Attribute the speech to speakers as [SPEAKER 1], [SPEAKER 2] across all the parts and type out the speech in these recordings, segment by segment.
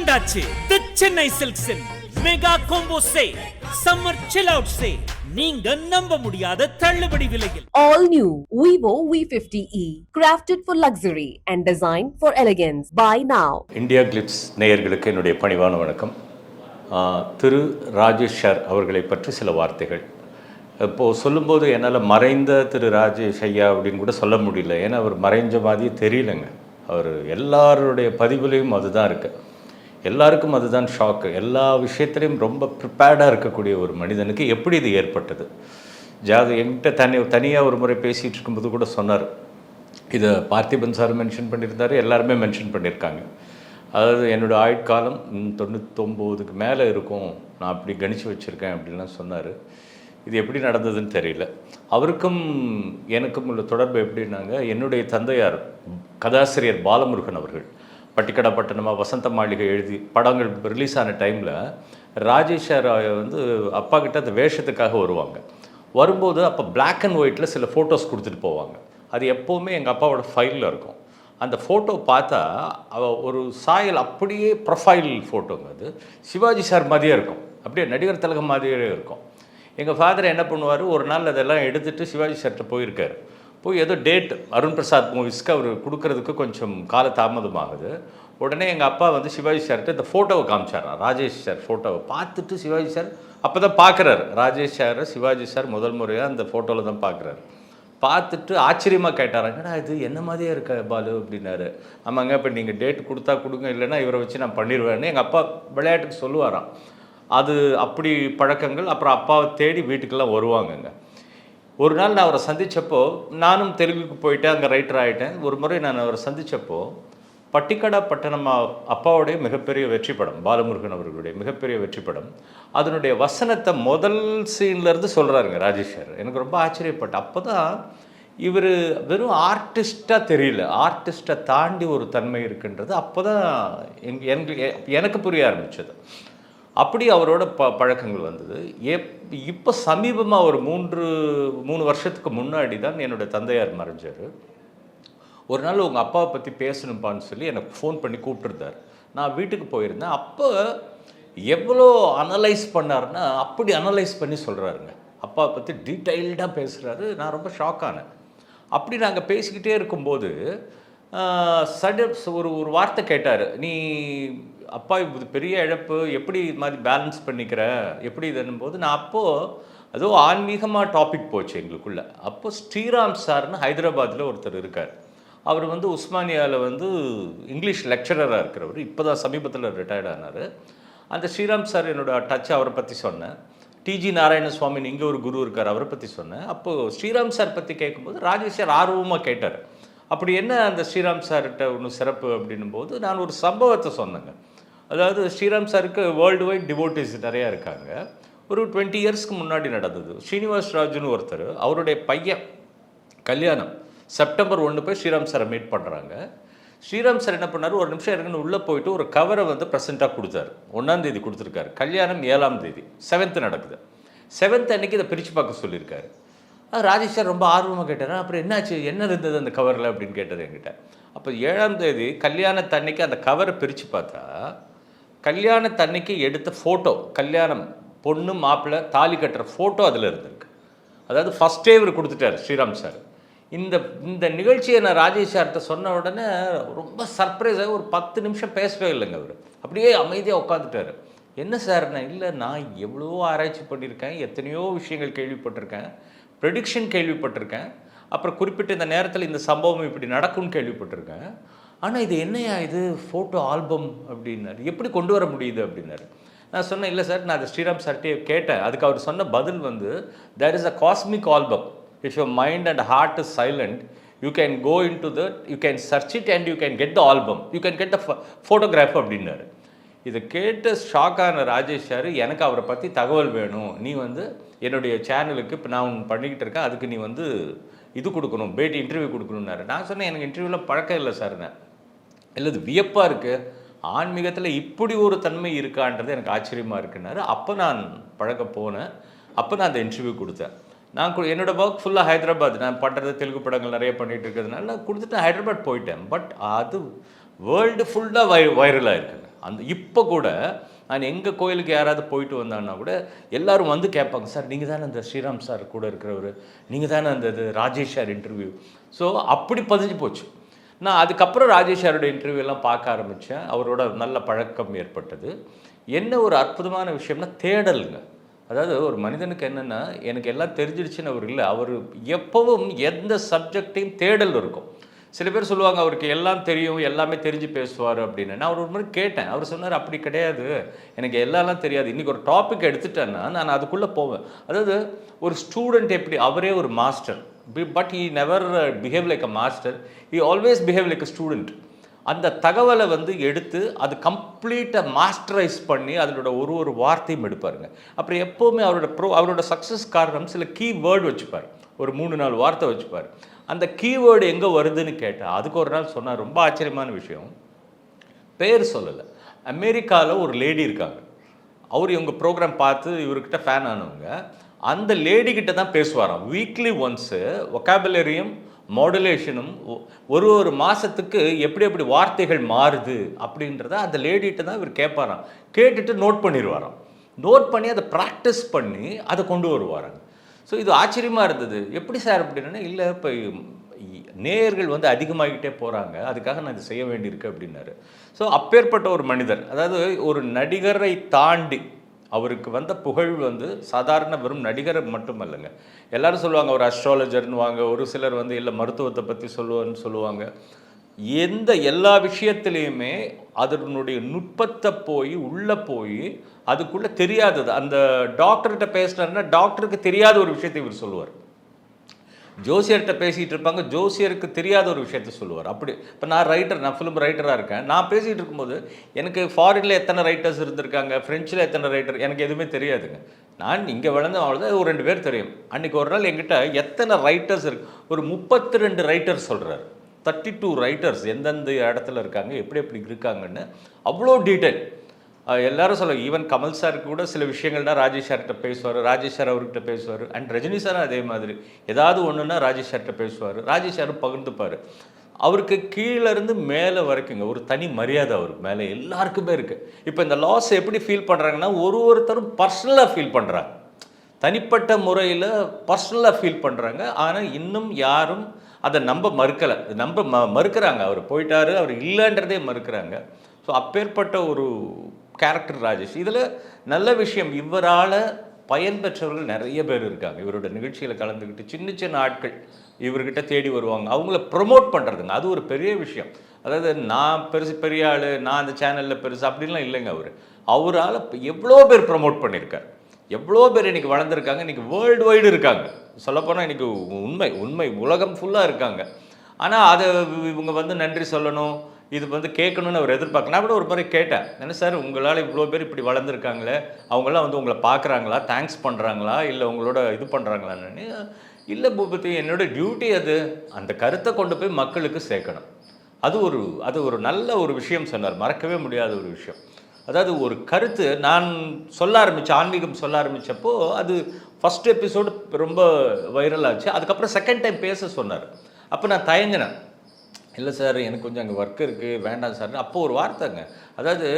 [SPEAKER 1] வந்தாச்சு தி சென்னை சில்க்ஸின் mega combo sale, summer chill out sale. நீங்க நம்ப முடியாத தள்ளுபடி விலையில்
[SPEAKER 2] All new Vivo V50e, crafted for luxury and designed for elegance. Buy now.
[SPEAKER 3] India clips நேயர்களுக்கு என்னுடைய பணிவான வணக்கம். திரு ராஜேஷ் சார் அவர்களை பற்றி சில வார்த்தைகள். இப்போது சொல்லும்போது என்னால் மறைந்த திரு ராஜேஷ் ஐயா அப்படின்னு கூட சொல்ல முடியல. ஏன்னா அவர் மறைஞ்ச மாதிரியே தெரியலைங்க. அவர் எல்லாருடைய பதிவுலேயும் அதுதான் இருக்குது. எல்லாருக்கும் அதுதான் ஷாக்கு. எல்லா விஷயத்துலேயும் ரொம்ப ப்ரிப்பேர்டாக இருக்கக்கூடிய ஒரு மனிதனுக்கு எப்படி இது ஏற்பட்டது? என்கிட்ட தனியாக ஒரு முறை பேசிகிட்டு இருக்கும்போது கூட சொன்னார். இதை பார்த்திபன் சார் மென்ஷன் பண்ணியிருந்தார், எல்லாருமே மென்ஷன் பண்ணியிருக்காங்க. அதாவது என்னோடய ஆயுட்காலம் 99க்கு மேலே இருக்கும், நான் அப்படி கணிச்சு வச்சுருக்கேன் அப்படின்லாம் சொன்னார். இது எப்படி நடந்ததுன்னு தெரியல. அவருக்கும் எனக்கும் உள்ள தொடர்பு எப்படின்னாங்க, என்னுடைய தந்தையார் கதாசிரியர் பாலமுருகன் அவர்கள் பட்டிக்கடா பட்டணமாக வசந்த மாளிகை எழுதி படங்கள் ரிலீஸ் ஆன டைமில் ராஜேஷ் சார் வந்து அப்பா கிட்ட அந்த வேஷத்துக்காக வருவாங்க. வரும்போது அப்போ பிளாக் அண்ட் ஒயிட்டில் சில ஃபோட்டோஸ் கொடுத்துட்டு போவாங்க. அது எப்போவுமே எங்கள் அப்பாவோட ஃபைலில் இருக்கும். அந்த ஃபோட்டோ பார்த்தா ஒரு சாயல் அப்படியே ப்ரொஃபைல் ஃபோட்டோங்க. அது சிவாஜி சார் மாதிரியே இருக்கும், அப்படியே நடிகர் திலகம் மாதிரியே இருக்கும். எங்கள் ஃபாதர் என்ன பண்ணுவார், ஒரு நாள் அதெல்லாம் எடுத்துகிட்டு சிவாஜி சார்கிட்ட போயிருக்கார். போய் ஏதோ டேட் அருண் பிரசாத் மூவிஸ்க்கு அவர் கொடுக்கறதுக்கு கொஞ்சம் கால தாமதமாகுது. உடனே எங்கள் அப்பா வந்து சிவாஜி சார்கிட்ட இந்த ஃபோட்டோவை காமிச்சாரா, ராஜேஷ் சார் ஃபோட்டோவை பார்த்துட்டு சிவாஜி சார் அப்போ தான் பார்க்குறாரு. ராஜேஷ் சார் சிவாஜி சார் முதல் முறையாக அந்த ஃபோட்டோவில் தான் பார்க்குறாரு. பார்த்துட்டு ஆச்சரியமாக கேட்டாராங்கடா, இது என்ன மாதிரியே இருக்க பாலு அப்படின்னாரு. ஆமாங்க, இப்போ நீங்கள் டேட் கொடுத்தா கொடுங்க, இல்லைன்னா இவரை வச்சு நான் பண்ணிடுவேன்னு எங்கள் அப்பா விளையாட்டுக்கு சொல்லுவாராம். அது அப்படி பழக்கங்கள். அப்புறம் அப்பாவை தேடி வீட்டுக்கெல்லாம் வருவாங்கங்க. ஒரு நாள் நான் அவரை சந்தித்தப்போ, நானும் தெலுங்குக்கு போயிட்டேன், அங்கே ரைட்டர் ஆகிட்டேன். ஒரு முறை நான் அவரை சந்தித்தப்போ பட்டிக்கடா பட்டணமா அப்பாவுடைய மிகப்பெரிய வெற்றி படம், பாலமுருகன் அவர்களுடைய மிகப்பெரிய வெற்றி படம், அதனுடைய வசனத்தை முதல் சீன்லேருந்து சொல்கிறாருங்க ராஜேஷ் சார். எனக்கு ரொம்ப ஆச்சரியப்பட்டேன். அப்போ தான் இவர் வெறும் ஆர்டிஸ்ட்டாக தெரியல, ஆர்டிஸ்ட்டை தாண்டி ஒரு தன்மை இருக்குன்றது அப்போ தான் எனக்கு புரிய ஆரம்பித்தது. அப்படி அவரோட பழக்கங்கள் வந்தது. இப்போ சமீபமாக ஒரு மூணு வருஷத்துக்கு முன்னாடி தான் என்னோடய தந்தையார் மறைஞ்சார். ஒரு நாள் உங்கள் அப்பாவை பற்றி பேசணும்ப்பான்னு சொல்லி எனக்கு ஃபோன் பண்ணி கூப்பிட்டுருந்தார். நான் வீட்டுக்கு போயிருந்தேன். அப்போ எவ்வளோ அனலைஸ் பண்ணார்னா அப்படி அனலைஸ் பண்ணி சொல்கிறாருங்க. அப்பாவை பற்றி டீட்டெயில்டாக பேசுகிறாரு. நான் ரொம்ப ஷாக் ஆனேன். அப்படி நாங்கள் பேசிக்கிட்டே இருக்கும்போது ஒரு வார்த்தை கேட்டார். நீ அப்பா இது பெரிய இழப்பு, எப்படி இது மாதிரி பேலன்ஸ் பண்ணிக்கிற, எப்படி இதுன்னும்போது நான் அப்போது அதோ ஆன்மீகமாக டாபிக் போச்சு எங்களுக்குள்ளே. அப்போது ஸ்ரீராம் சார்னு ஹைதராபாத்தில் ஒருத்தர் இருக்கார். அவர் வந்து உஸ்மானியாவில் வந்து இங்கிலீஷ் லெக்சரராக இருக்கிறவர். இப்போ தான் சமீபத்தில் ரிட்டையர்ட் ஆனார். அந்த ஸ்ரீராம் சார் என்னோட டச், அவரை பற்றி சொன்னேன். டிஜி நாராயணசுவாமின்னு இங்கே ஒரு குரு இருக்கார், அவரை பற்றி சொன்னேன். அப்போது ஸ்ரீராம் சார் பற்றி கேட்கும்போது ராஜேஷ் சார் ஆர்வமாக கேட்டார். அப்படி என்ன அந்த ஸ்ரீராம் சார்கிட்ட ஒன்று சிறப்பு அப்படின்னும் போது நான் ஒரு சம்பவத்தை சொன்னேங்க. அதாவது ஸ்ரீராம் சாருக்கு வேர்ல்டு வைட் டிவோட்டிஸ் நிறையா இருக்காங்க. ஒரு 20 இயர்ஸ்க்கு முன்னாடி நடந்தது. ஸ்ரீனிவாஸ் ராஜுன்னு ஒருத்தர், அவருடைய பையன் கல்யாணம் செப்டம்பர் 1 போய் ஸ்ரீராம் சாரை மீட் பண்ணுறாங்க. ஸ்ரீராம் சார் என்ன பண்ணார், ஒரு நிமிஷம் இருக்குன்னு உள்ளே போயிட்டு ஒரு கவரை வந்து ப்ரெசென்ட்டாக கொடுத்தாரு. 1ஆம் தேதி கொடுத்துருக்காரு. கல்யாணம் 7ஆம் தேதி, 7th நடக்குது. 7th அன்னைக்கு இதை பிரித்து பார்க்க சொல்லியிருக்காரு. ராஜேஷ் சார் ரொம்ப ஆர்வமாக கேட்டார். அப்புறம் என்னாச்சு, என்ன இருந்தது அந்த கவரில் அப்படின்னு கேட்டது என்கிட்ட. அப்போ 7ஆம் தேதி கல்யாணத்தன்னைக்கு அந்த கவரை பிரித்து பார்த்தா கல்யாணத்தன்னைக்கு எடுத்த ஃபோட்டோ, கல்யாணம் பொண்ணு மாப்பிள்ளை தாலி கட்டுற ஃபோட்டோ அதில் இருந்திருக்கு. அதாவது ஃபஸ்ட்டே இவர் கொடுத்துட்டார் ஸ்ரீராம் சார். இந்த நிகழ்ச்சியை நான் ராஜேஷ் சார்கிட்ட சொன்ன உடனே ரொம்ப சர்ப்ரைஸாக ஒரு 10 நிமிஷம் பேசவே இல்லைங்க. அவர் அப்படியே அமைதியாக உட்காந்துட்டார். என்ன சார், நான் எவ்வளோ ஆராய்ச்சி பண்ணியிருக்கேன், எத்தனையோ விஷயங்கள் கேள்விப்பட்டிருக்கேன், ப்ரெடிக்ஷன் கேள்விப்பட்டிருக்கேன், அப்புறம் குறிப்பிட்ட இந்த நேரத்தில் இந்த சம்பவம் இப்படி நடக்கும்னு கேள்விப்பட்டிருக்கேன். ஆனால் இது என்னையா இது ஃபோட்டோ ஆல்பம் அப்படின்னாரு, எப்படி கொண்டு வர முடியுது அப்படின்னாரு. நான் சொன்னேன், இல்லை சார், நான் அதை ஸ்ரீராம் சார்ட்டே கேட்டேன். அதுக்கு அவர் சொன்ன பதில் வந்து, there is a cosmic album. If your mind and heart is silent, you can go into that, you can search it and you can get the album, you can get the photograph அப்படின்னாரு. இதை கேட்டு ஷாக்கான Rajesh sir, எனக்கு அவரை பற்றி தகவல் வேணும், நீ வந்து என்னுடைய சேனலுக்கு இப்போ நான் ஒன்று பண்ணிக்கிட்டு இருக்கேன், அதுக்கு நீ வந்து இது கொடுக்கணும், பேட்டி இன்டர்வியூ கொடுக்கணுன்னாரு. நான் சொன்னேன், எனக்கு இன்டர்வியூவில் பழக்கம் இல்லை சார். இல்லை, இது வியப்பாக இருக்குது, ஆன்மீகத்தில் இப்படி ஒரு தன்மை இருக்கான்றது எனக்கு ஆச்சரியமாக இருக்குன்னாரு. அப்போ நான் பழக்க போனேன். அப்போ நான் அந்த இன்டர்வியூ கொடுத்தேன். என்னோடய ஒர்க் ஃபுல்லாக ஹைதராபாத், நான் பண்ணுறது தெலுங்கு படங்கள் நிறைய பண்ணிகிட்டு இருக்கிறதுனால நான் கொடுத்துட்டு ஹைதராபாத் போயிட்டேன். பட் அது வேர்ல்டு ஃபுல்லாக வைரலாக இருக்குங்க. அந்த இப்போ கூட நான் எங்கள் கோயிலுக்கு யாராவது போயிட்டு வந்தாங்கன்னா கூட எல்லாரும் வந்து கேட்பாங்க, சார் நீங்கள் தானே அந்த ஸ்ரீராம் சார் கூட இருக்கிறவர், நீங்கள் தானே அந்த இது ராஜேஷ் சார் இன்டர்வியூ. ஸோ அப்படி பதிஞ்சு போச்சு. நான் அதுக்கப்புறம் ராஜேஷ் சாரோட இன்டர்வியூலாம் பார்க்க ஆரம்பித்தேன். அவரோட நல்ல பழக்கம் ஏற்பட்டது. என்ன ஒரு அற்புதமான விஷயம்னா தேடலுங்க. அதாவது ஒரு மனிதனுக்கு என்னென்னா, எனக்கு எல்லாம் தெரிஞ்சிடுச்சுன்னு அவர் இல்லை, அவர் எப்பவும் எந்த சப்ஜெக்டையும் தேடல் இருக்கும். சில பேர் சொல்லுவாங்க அவருக்கு எல்லாம் தெரியும், எல்லாமே தெரிஞ்சு பேசுவார் அப்படின்னு. நான் அவர் ஒரு மாதிரி கேட்டேன். அவர் சொன்னார், அப்படி கிடையாது, எனக்கு எல்லாம் தெரியாது. இன்றைக்கி ஒரு டாபிக் எடுத்துட்டேன்னா நான் அதுக்குள்ளே போவேன். அதாவது ஒரு ஸ்டூடெண்ட் எப்படி, அவரே ஒரு master, but he never behave like a master, he always behave like a student. அந்த தகவலை வந்து எடுத்து அது கம்ப்ளீட்டாக மாஸ்டரைஸ் பண்ணி அதனோட ஒரு வார்த்தையும் எடுப்பாருங்க. அப்புறம் எப்போவுமே அவரோட சக்ஸஸ் காரணம் சில கீ வேர்டு வச்சுப்பார், ஒரு 3-4 வார்த்தை வச்சுப்பார். அந்த கீவேர்டு எங்கே வருதுன்னு கேட்டால் அதுக்கு ஒரு நாள் சொன்னார், ரொம்ப ஆச்சரியமான விஷயம், பேர் சொல்லலை. அமெரிக்காவில் ஒரு லேடி இருக்காங்க, அவர் இவங்க ப்ரோக்ராம் பார்த்து இவர்கிட்ட ஃபேன் ஆனவங்க. அந்த லேடிக்கிட்ட தான் பேசுவாராம் வீக்லி ஒன்ஸு. ஒக்காபுலரியும் மாடுலேஷனும் ஒரு மாதத்துக்கு எப்படி எப்படி வார்த்தைகள் மாறுது அப்படின்றத அந்த லேடிகிட்ட தான் இவர் கேட்பாராம். கேட்டுட்டு நோட் பண்ணிடுவாராம். நோட் பண்ணி அதை ப்ராக்டிஸ் பண்ணி அதை கொண்டு வருவாராங்க. ஸோ இது ஆச்சரியமாக இருந்தது. எப்படி சார் அப்படின்னா, இல்லை இப்போ நேயர்கள் வந்து அதிகமாகிட்டே போகிறாங்க, அதுக்காக நான் இது செய்ய வேண்டியிருக்கு அப்படின்னாரு. ஸோ அப்பேற்பட்ட ஒரு மனிதர், அதாவது ஒரு நடிகரை தாண்டி அவருக்கு வந்த புகழ் வந்து சாதாரண வெறும் நடிகர் மட்டுமல்லங்க. எல்லாரும் சொல்லுவாங்க ஒரு அஸ்ட்ராலஜர்னுவாங்க, ஒரு சிலர் வந்து இல்லை மருத்துவத்தை பற்றி சொல்லுவாங்க. எல்லா விஷயத்துலேயுமே அதனுடைய நுட்பத்தை போய் உள்ளே போய் அதுக்குள்ளே தெரியாதது, அந்த டாக்டர்கிட்ட பேசினாருன்னா டாக்டருக்கு தெரியாத ஒரு விஷயத்தை இவர் சொல்லுவார். ஜோசியர்கிட்ட பேசிகிட்டு இருப்பாங்க, ஜோசியருக்கு தெரியாத ஒரு விஷயத்த சொல்லுவார். அப்படி இப்போ நான் ரைட்டர், நான் ஃபிலிம் ரைட்டராக இருக்கேன். நான் பேசிகிட்டு இருக்கும்போது எனக்கு ஃபாரினில் எத்தனை ரைட்டர்ஸ் இருந்திருக்காங்க, ஃப்ரெஞ்சில் எத்தனை ரைட்டர், எனக்கு எதுவுமே தெரியாதுங்க. நான் இங்கே வளர்ந்த அவ்வளோதான், ஒரு 2 பேர் தெரியும். அன்றைக்கி ஒரு நாள் எங்கிட்ட எத்தனை ரைட்டர்ஸ் இருக்கு, ஒரு 32 ரைட்டர்ஸ் சொல்கிறார். 32 ரைட்டர்ஸ் எந்தெந்த இடத்துல இருக்காங்க, எப்படி எப்படி இருக்காங்கன்னு அவ்வளோ டீட்டெயில் எல்லாரும் சொல்லுவாங்க. ஈவன் கமல் சார் கூட சில விஷயங்கள்னா ராஜேஷ் சார்கிட்ட பேசுவார், ராஜேஷ் சார் அவர்கிட்ட பேசுவார். அண்ட் ரஜினி சாரும் அதே மாதிரி ஏதாவது ஒன்றுன்னா ராஜேஷ் சார்கிட்ட பேசுவார், ராஜேஷ் சாரும் பகிர்ந்துப்பார். அவருக்கு கீழேருந்து மேலே வரைக்குங்க ஒரு தனி மரியாதை அவருக்கு மேலே எல்லாருக்குமே இருக்குது. இப்போ இந்த லாஸ் எப்படி ஃபீல் பண்ணுறாங்கன்னா, ஒருத்தரும் பர்சனலாக ஃபீல் பண்ணுறாங்க, தனிப்பட்ட முறையில் பர்சனலாக ஃபீல் பண்ணுறாங்க. ஆனால் இன்னும் யாரும் அதை மறுக்கலை, மறுக்கிறாங்க. அவர் போயிட்டாரு, அவர் இல்லைன்றதே மறுக்கிறாங்க. ஸோ அப்பேற்பட்ட ஒரு கேரக்டர் ராஜேஷ். இதில் நல்ல விஷயம், இவரால் பயன்பெற்றவர்கள் நிறைய பேர் இருக்காங்க. இவரோட நிகழ்ச்சியில் கலந்துக்கிட்டு சின்ன சின்ன ஆட்கள் இவர்கிட்ட தேடி வருவாங்க, அவங்கள ப்ரொமோட் பண்ணுறதுங்க. அது ஒரு பெரிய விஷயம். அதாவது நான் பெரிய ஆள், நான் அந்த சேனலில் பெருசு அப்படின்லாம் இல்லைங்க. அவரால் எவ்வளோ பேர் ப்ரொமோட் பண்ணியிருக்கார், எவ்வளோ பேர் இன்றைக்கி வளர்ந்துருக்காங்க, இன்றைக்கி வேர்ல்டு வைடு இருக்காங்க. சொல்லப்போனால் இன்றைக்கி உண்மை உலகம் ஃபுல்லாக இருக்காங்க. ஆனால் அதை இவங்க வந்து நன்றி சொல்லணும், இது வந்து கேட்கணும்னு அவர் எதிர்பார்க்க. நான் கூட ஒரு முறை கேட்டேன், என்ன சார் உங்களால் இவ்வளோ பேர் இப்படி வளர்ந்துருக்காங்களே, அவங்களாம் வந்து உங்களை பார்க்குறாங்களா, தேங்க்ஸ் பண்ணுறாங்களா, இல்லை உங்களோட இது பண்ணுறாங்களான்னு. இல்லை பூபதி, என்னோட டியூட்டி அது, அந்த கருத்தை கொண்டு போய் மக்களுக்கு சேர்க்கணும். அது ஒரு நல்ல ஒரு விஷயம் சொன்னார், மறக்கவே முடியாத ஒரு விஷயம். அதாவது ஒரு கருத்து நான் ஆன்மீகம் சொல்ல ஆரம்பித்தப்போ அது ஃபஸ்ட் எபிசோடு ரொம்ப வைரல் ஆச்சு. அதுக்கப்புறம் செகண்ட் டைம் பேச சொன்னார். அப்போ நான் தயங்கினேன், இல்லை சார் எனக்கு கொஞ்சம் அங்கே ஒர்க் இருக்குது, வேண்டாம் சார். அப்போது ஒரு வார்த்தைங்க, அதாவது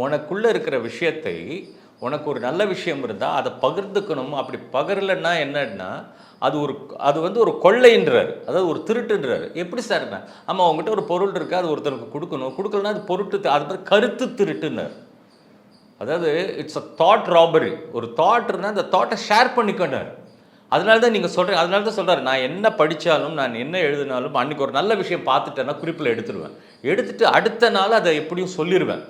[SPEAKER 3] உனக்குள்ளே இருக்கிற விஷயத்தை, உனக்கு ஒரு நல்ல விஷயம் இருந்தால் அதை பகிர்ந்துக்கணும். அப்படி பகிரலைன்னா என்னன்னா அது வந்து ஒரு கொள்ளைன்றார், அதாவது ஒரு திருட்டுன்றார். எப்படி சார்ண்ணா? ஆமாம், அவங்ககிட்ட ஒரு பொருள் இருக்குது, அது ஒருத்தருக்கு கொடுக்கலன்னா அது அது மாதிரி கருத்து திருட்டுன்னார். அதாவது இட்ஸ் அ தாட் ராபரி. ஒரு தாட் இருந்தால் அந்த தாட்டை ஷேர் பண்ணிக்கொண்டார். அதனால தான் நீங்கள் சொல்கிறேன், அதனால தான் சொல்கிறார், நான் என்ன படித்தாலும் நான் என்ன எழுதினாலும் அன்றைக்கி ஒரு நல்ல விஷயம் பார்த்துட்டேன்னா குறிப்பில் எடுத்துட்டு அடுத்த நாள் அதை எப்படியும் சொல்லிடுவேன்.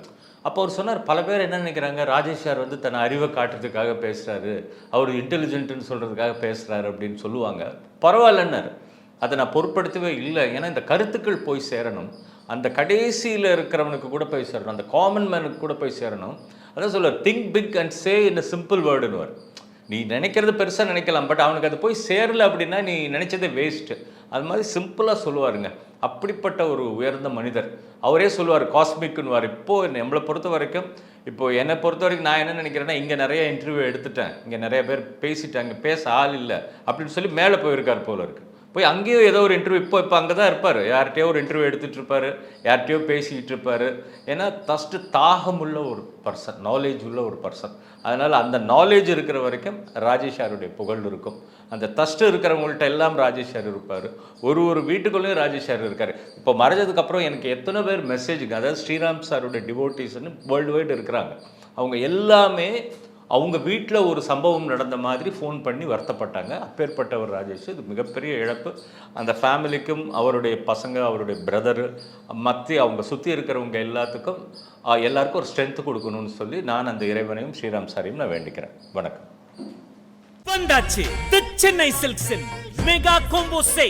[SPEAKER 3] அப்போ அவர் சொன்னார், பல பேர் என்ன நினைக்கிறாங்க, ராஜேஷ் சார் வந்து தன்னை அறிவை காட்டுறதுக்காக பேசுகிறாரு, அவர் இன்டெலிஜென்ட்டுன்னு சொல்கிறதுக்காக பேசுகிறாரு அப்படின்னு சொல்லுவாங்க. பரவாயில்லன்னார். அதை நான் பொருட்படுத்தவே இல்லை. ஏன்னா இந்த கருத்துக்கள் போய் சேரணும், அந்த கடைசியில் இருக்கிறவனுக்கு கூட போய் சேரணும், அந்த காமன் மேனுக்கு கூட போய் சேரணும். அதான் சொல்லுவார், think big and say in a simple வேர்டுன்னு. நீ நினைக்கிறது பெருசாக நினைக்கலாம், பட் அவனுக்கு அது போய் சேரலை அப்படின்னா நீ நினைச்சதே வேஸ்ட்டு. அது மாதிரி சிம்பிளாக சொல்லுவாருங்க. அப்படிப்பட்ட ஒரு உயர்ந்த மனிதர். அவரே சொல்லுவார், காஸ்மிக்குன்னுவார். இப்போது நம்மளை பொறுத்த வரைக்கும், இப்போது என்னை பொறுத்த வரைக்கும் நான் என்ன நினைக்கிறேன்னா, இங்கே நிறைய இன்டர்வியூ எடுத்துட்டேன், இங்கே நிறைய பேர் பேசிட்டாங்க, பேச ஆள் இல்லை அப்படின்னு சொல்லி மேலே போயிருக்கார் போல இருக்குது. போய் அங்கேயும் ஏதோ ஒரு இன்டர்வியூ இப்போ அங்கே தான் இருப்பார், யார்கிட்டயோ ஒரு இன்டர்வியூ எடுத்துகிட்டு இருப்பார், யார்கிட்டயோ பேசிக்கிட்டு இருப்பார். ஏன்னா ஃபஸ்ட்டு தாகம் உள்ள ஒரு பர்சன், நாலேஜ் உள்ள ஒரு பர்சன். அதனால் அந்த நாலேஜ் இருக்கிற வரைக்கும் ராஜேஷ் சாருடைய புகழ் இருக்கும். அந்த தஸ்ட்டு இருக்கிறவங்கள்ட்ட எல்லாம் ராஜேஷ் சார் இருப்பார். ஒரு வீட்டுக்குள்ளேயும் ராஜேஷ் சார் இருக்கார். இப்போ மறைஞ்சதுக்கப்புறம் எனக்கு எத்தனை பேர் மெசேஜுங்க, அதாவது ஸ்ரீராம் சாருடைய டிவோட்டிஸ்ன்னு வேர்ல்டு வைடு இருக்கிறாங்க. அவங்க எல்லாமே அவங்க வீட்டில் ஒரு சம்பவம் நடந்த மாதிரி ஃபோன் பண்ணி வருத்தப்பட்டாங்க. அப்பேற்பட்டவர் ராஜேஷ். இது மிகப்பெரிய இழப்பு. அந்த ஃபேமிலிக்கும், அவருடைய பசங்க, அவருடைய பிரதரு, அவங்க சுற்றி இருக்கிறவங்க எல்லாருக்கும் ஒரு ஸ்ட்ரென்த் கொடுக்கணும்னு சொல்லி நான் அந்த இறைவனையும் ஸ்ரீராம் சாரையும் நான் வேண்டிக்கிறேன். வணக்கம்.
[SPEAKER 1] வந்தாச்சு தி சென்னை சில்க்ஸின் மெகா கோம்போ சே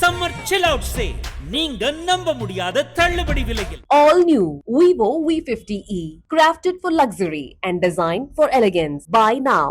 [SPEAKER 1] சம்மர் சில் அவுட் சே. நீங்க நம்ப முடியாத தள்ளுபடி விலையில்
[SPEAKER 2] All new Vivo V50e, crafted for luxury and designed for elegance. Buy now.